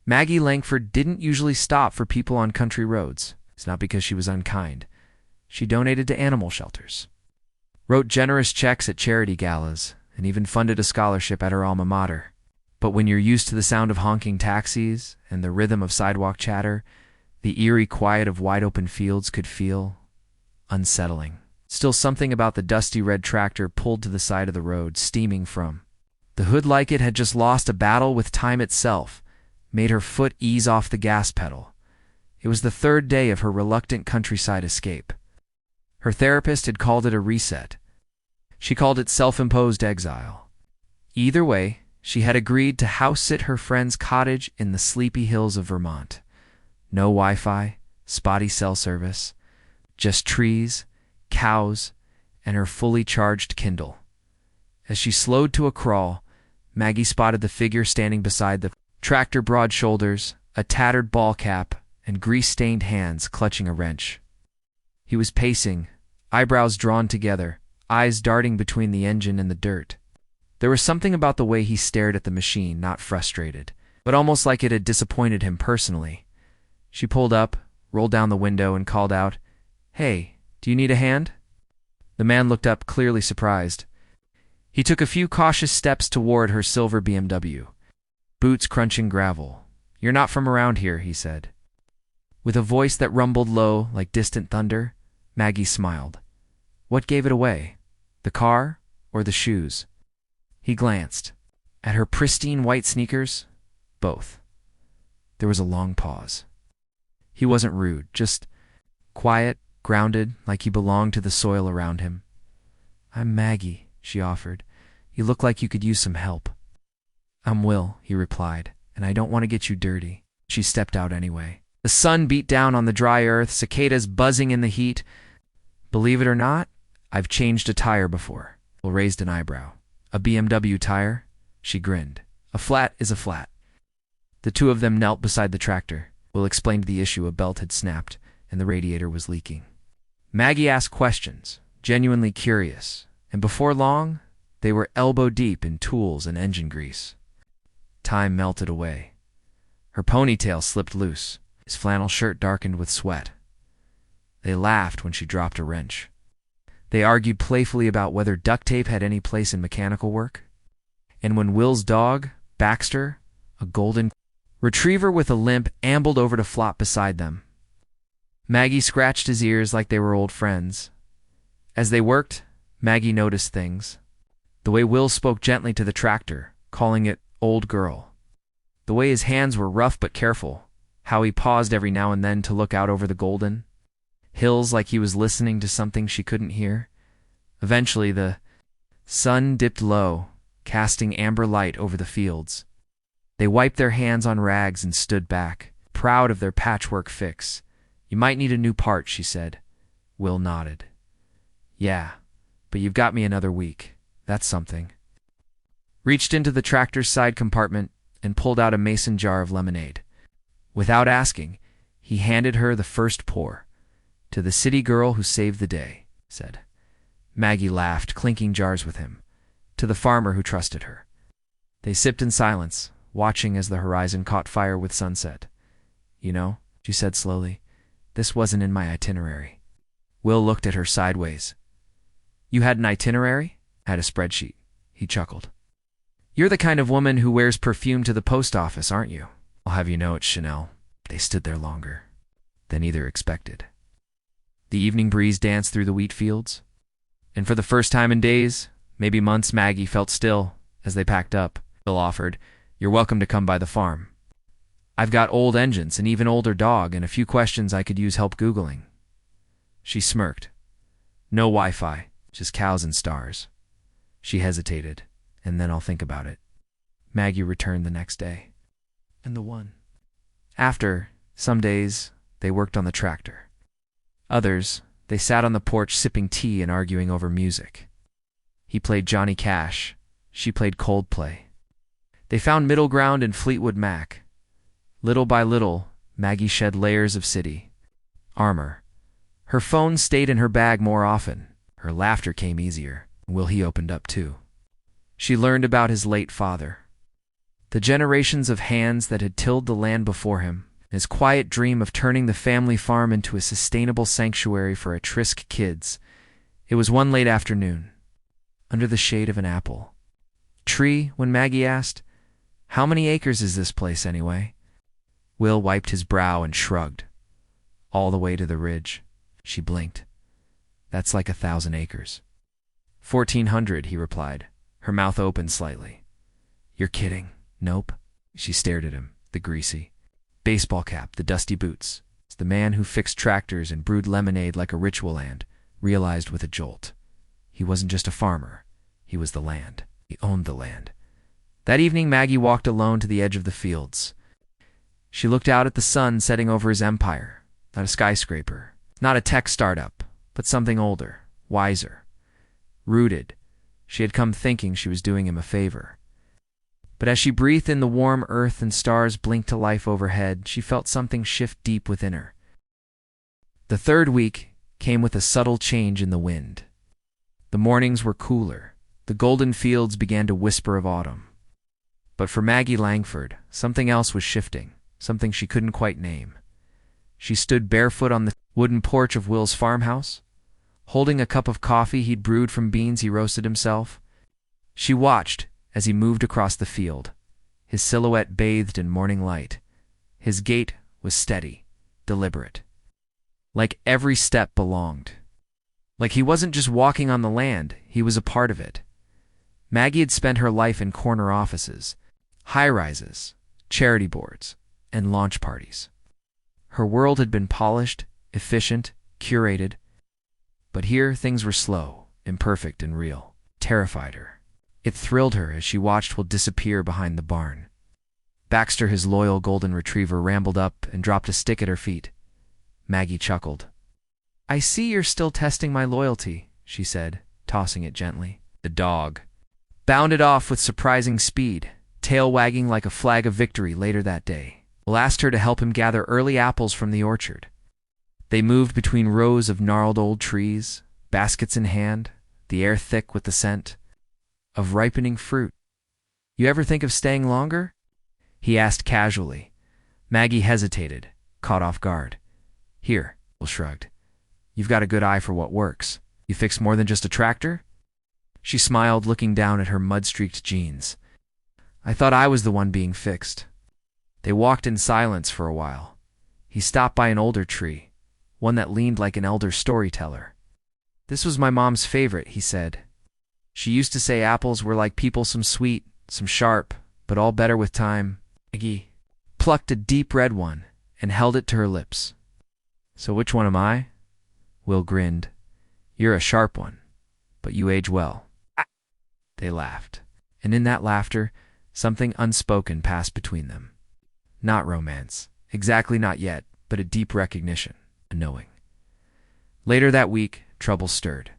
Maggie Langford didn't usually stop for people on country roads. It's not because she was unkind. She donated to animal shelters, wrote generous checks at charity galas, and even funded a scholarship at her alma mater. But when you're used to the sound of honking taxis and the rhythm of sidewalk chatter, the eerie quiet of wide-open fields could feel unsettling. Still, something about the dusty red tractor pulled to the side of the road, steaming from the hood like it had just lost a battle with time itself, made her foot ease off the gas pedal. It was the third day of her reluctant countryside escape. Her therapist had called it a reset. She called it self-imposed exile. Either way, she had agreed to house-sit her friend's cottage in the sleepy hills of Vermont. No Wi-Fi, spotty cell service, just trees, cows, and her fully charged Kindle. As she slowed to a crawl, Maggie spotted the figure standing beside the tractor, broad shoulders, a tattered ball cap, and grease-stained hands clutching a wrench. He was pacing, eyebrows drawn together, eyes darting between the engine and the dirt. There was something about the way he stared at the machine, not frustrated, but almost like it had disappointed him personally. She pulled up, rolled down the window, and called out, "Hey, do you need a hand?" The man looked up, clearly surprised. He took a few cautious steps toward her silver BMW, boots crunching gravel. "You're not from around here," he said. With a voice that rumbled low like distant thunder, Maggie smiled. What gave it away? The car or the shoes? He glanced. At her pristine white sneakers? Both. There was a long pause. He wasn't rude, just quiet, grounded, like he belonged to the soil around him. "I'm Maggie," she offered. "You look like you could use some help." "I'm Will," he replied, "and I don't want to get you dirty." She stepped out anyway. The sun beat down on the dry earth, cicadas buzzing in the heat. "Believe it or not, I've changed a tire before." Will raised an eyebrow. "A BMW tire?" She grinned. "A flat is a flat." The two of them knelt beside the tractor. Will explained the issue. A belt had snapped, and the radiator was leaking. Maggie asked questions, genuinely curious, and before long, they were elbow-deep in tools and engine grease. Time melted away. Her ponytail slipped loose. His flannel shirt darkened with sweat. They laughed when she dropped a wrench. They argued playfully about whether duct tape had any place in mechanical work. And when Will's dog, Baxter, a golden retriever with a limp, ambled over to flop beside them, Maggie scratched his ears like they were old friends. As they worked, Maggie noticed things. The way Will spoke gently to the tractor, calling it "old girl." The way his hands were rough but careful. How he paused every now and then to look out over the golden hills like he was listening to something she couldn't hear. Eventually, the sun dipped low, casting amber light over the fields. They wiped their hands on rags and stood back, proud of their patchwork fix. "You might need a new part," she said. Will nodded. "Yeah, but you've got me another week. That's something." Reached into the tractor's side compartment and pulled out a mason jar of lemonade. Without asking, he handed her the first pour. "To the city girl who saved the day," said. Maggie laughed, clinking jars with him. "To the farmer who trusted her." They sipped in silence, watching as the horizon caught fire with sunset. "You know," she said slowly, "this wasn't in my itinerary." Will looked at her sideways. "You had an itinerary?" "Had a spreadsheet," he chuckled. "You're the kind of woman who wears perfume to the post office, aren't you?" "I'll have you know it's Chanel." They stood there longer than either expected. The evening breeze danced through the wheat fields, and for the first time in days, maybe months, Maggie felt still as they packed up. Bill offered, "You're welcome to come by the farm. I've got old engines, an even older dog, and a few questions I could use help Googling." She smirked. "No Wi-Fi, just cows and stars." She hesitated, and then "I'll think about it." Maggie returned the next day. And the one. After, some days, they worked on the tractor. Others, they sat on the porch sipping tea and arguing over music. He played Johnny Cash. She played Coldplay. They found middle ground in Fleetwood Mac. Little by little, Maggie shed layers of city armor. Her phone stayed in her bag more often. Her laughter came easier. Will he opened up too. She learned about his late father. The generations of hands that had tilled the land before him, his quiet dream of turning the family farm into a sustainable sanctuary for at-risk kids. It was one late afternoon, under the shade of an apple tree, when Maggie asked, "How many acres is this place anyway?" Will wiped his brow and shrugged. "All the way to the ridge." She blinked. "That's like 1,000 acres. 1,400, he replied, her mouth open slightly. "You're kidding." "Nope." She stared at him, the greasy baseball cap, the dusty boots. The man who fixed tractors and brewed lemonade like a ritual land realized with a jolt. He wasn't just a farmer. He was the land. He owned the land. That evening, Maggie walked alone to the edge of the fields. She looked out at the sun setting over his empire. Not a skyscraper, not a tech startup, but something older, wiser, rooted. She had come thinking she was doing him a favor. But as she breathed in the warm earth and stars blinked to life overhead, she felt something shift deep within her. The third week came with a subtle change in the wind. The mornings were cooler. The golden fields began to whisper of autumn. But for Maggie Langford, something else was shifting, something she couldn't quite name. She stood barefoot on the wooden porch of Will's farmhouse, holding a cup of coffee he'd brewed from beans he roasted himself. She watched as he moved across the field, his silhouette bathed in morning light. His gait was steady, deliberate. Like every step belonged. Like he wasn't just walking on the land, he was a part of it. Maggie had spent her life in corner offices, high-rises, charity boards, and launch parties. Her world had been polished, efficient, curated. But here things were slow, imperfect, and real. Terrified her. It thrilled her as she watched Will disappear behind the barn. Baxter, his loyal golden retriever, rambled up and dropped a stick at her feet. Maggie chuckled. "I see you're still testing my loyalty," she said, tossing it gently. The dog bounded off with surprising speed, tail wagging like a flag of victory later that day. Will asked her to help him gather early apples from the orchard. They moved between rows of gnarled old trees, baskets in hand, the air thick with the scent of ripening fruit. "You ever think of staying longer?" he asked casually. Maggie hesitated, caught off guard. "Here," Will shrugged. "You've got a good eye for what works. You fix more than just a tractor?" She smiled, looking down at her mud-streaked jeans. "I thought I was the one being fixed." They walked in silence for a while. He stopped by an older tree, one that leaned like an elder storyteller. "This was my mom's favorite," he said. "She used to say apples were like people, some sweet, some sharp, but all better with time." Maggie plucked a deep red one and held it to her lips. "So which one am I?" Will grinned. "You're a sharp one, but you age well." They laughed, and in that laughter, something unspoken passed between them. Not romance, exactly not yet, but a deep recognition, a knowing. Later that week, trouble stirred.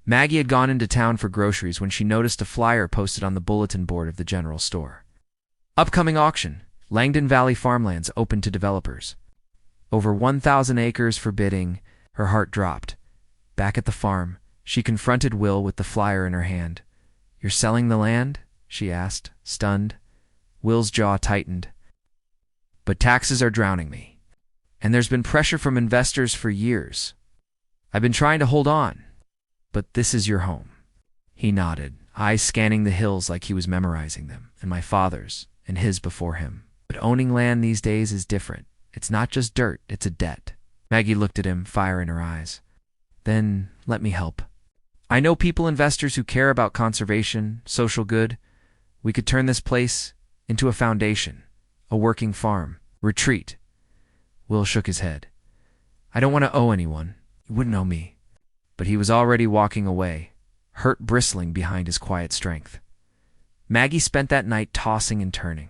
Maggie had gone into town for groceries when she noticed a flyer posted on the bulletin board of the general store. Upcoming auction, Langdon Valley farmlands open to developers. Over 1,000 acres for bidding. Her heart dropped. Back at the farm, she confronted Will with the flyer in her hand. "You're selling the land?" she asked, stunned. Will's jaw tightened. "But taxes are drowning me. And there's been pressure from investors for years. I've been trying to hold on. But this is your home." He nodded, eyes scanning the hills like he was memorizing them, and my father's, and his before him. "But owning land these days is different. It's not just dirt, it's a debt." Maggie looked at him, fire in her eyes. "Then let me help. I know people, investors who care about conservation, social good. We could turn this place into a foundation, a working farm, retreat." Will shook his head. "I don't want to owe anyone. You wouldn't owe me." But he was already walking away, hurt bristling behind his quiet strength. Maggie spent that night tossing and turning.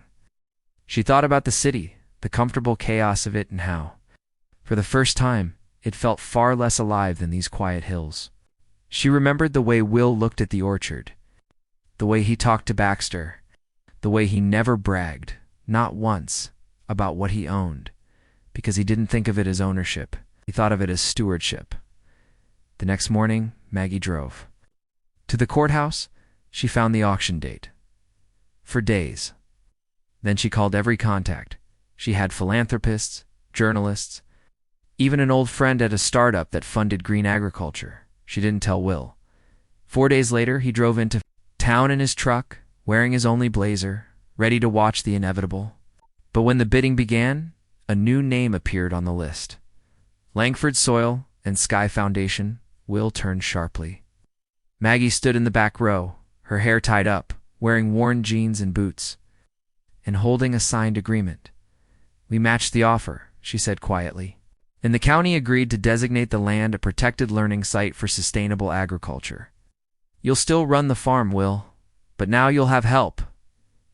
She thought about the city, the comfortable chaos of it, and how, for the first time, it felt far less alive than these quiet hills. She remembered the way Will looked at the orchard, the way he talked to Baxter, the way he never bragged, not once, about what he owned, because he didn't think of it as ownership. He thought of it as stewardship. The next morning, Maggie drove. To the courthouse, she found the auction date. For days, Then she called every contact. She had philanthropists, journalists, even an old friend at a startup that funded green agriculture. She didn't tell Will. 4 days later, he drove into town in his truck, wearing his only blazer, ready to watch the inevitable. But when the bidding began, a new name appeared on the list. Langford Soil and Sky Foundation. Will turned sharply. Maggie stood in the back row, her hair tied up, wearing worn jeans and boots, and holding a signed agreement. "We matched the offer," she said quietly. And the county agreed to designate the land a protected learning site for sustainable agriculture. "You'll still run the farm, Will, but now you'll have help."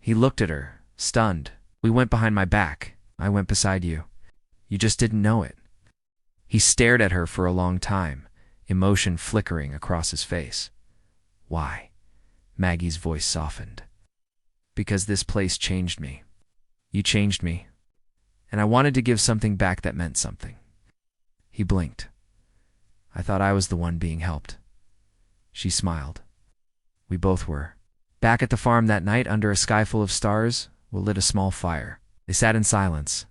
He looked at her, stunned. "We went behind my back. I went beside you. You just didn't know it." He stared at her for a long time, emotion flickering across his face. "Why?" Maggie's voice softened. "Because this place changed me. You changed me. And I wanted to give something back that meant something." He blinked. "I thought I was the one being helped." She smiled. "We both were." Back at the farm that night, under a sky full of stars, Will lit a small fire. They sat in silence,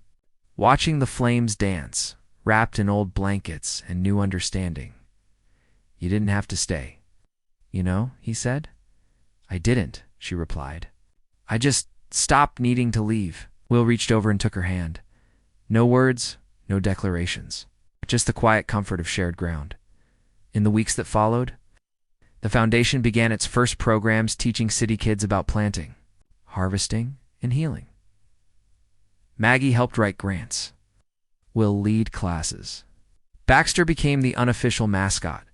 watching the flames dance, wrapped in old blankets and new understanding. "You didn't have to stay." "You know," he said. "I didn't," she replied. "I just stopped needing to leave." Will reached over and took her hand. No words, no declarations, just the quiet comfort of shared ground. In the weeks that followed, the foundation began its first programs teaching city kids about planting, harvesting, and healing. Maggie helped write grants. Will lead classes. Baxter became the unofficial mascot.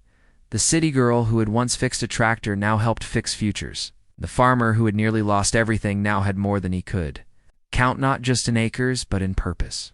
The city girl who had once fixed a tractor now helped fix futures. The farmer who had nearly lost everything now had more than he could count, not just in acres, but in purpose.